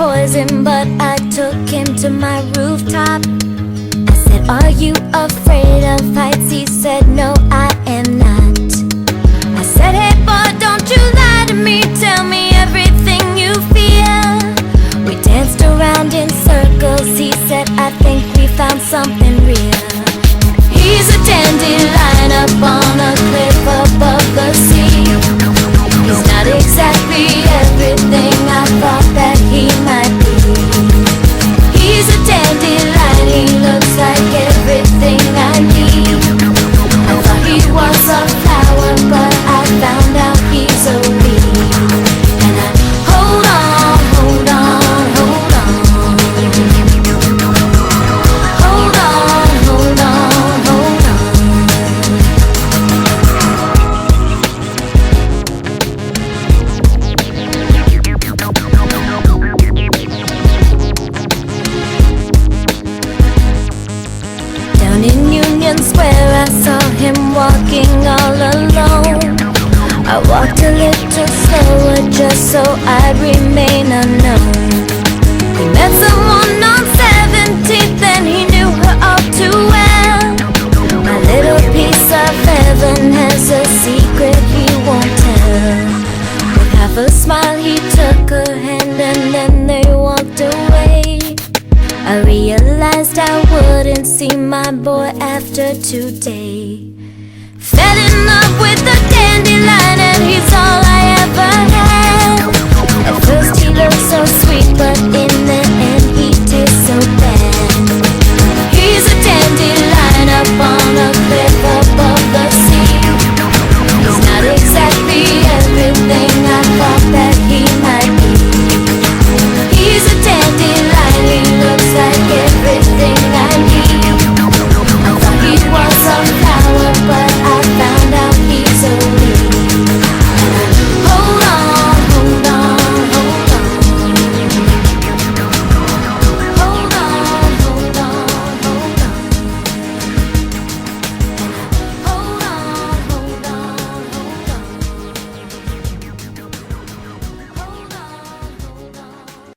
poison, but I took him to my rooftop. I said, are you afraid of heights? He said, no, I am not. I said, hey boy, don't you lie to me, tell me everything you feel. We danced around in circles. He said, I think we found something real. He's a dandelion up on a cliff above the sea. He's not exactly everything I thought that he might be. He's a dandelion, he looks like everything I need. I thought he was a flower, but I found out he's a weed. And I hold on, hold on, hold on. Hold on, hold on, hold on. Down in Union Square, I saw him walking all alone. I walked a little slower just so I'd remain unknown. He met someone on 17th and he knew her all too well. My little piece of heaven has a secret he won't tell. With half a smile he took her hand and then they walked away. I realized I wouldn't see my boy after today. Fell in love with the dandelion and he's all I ever had. At first he looked so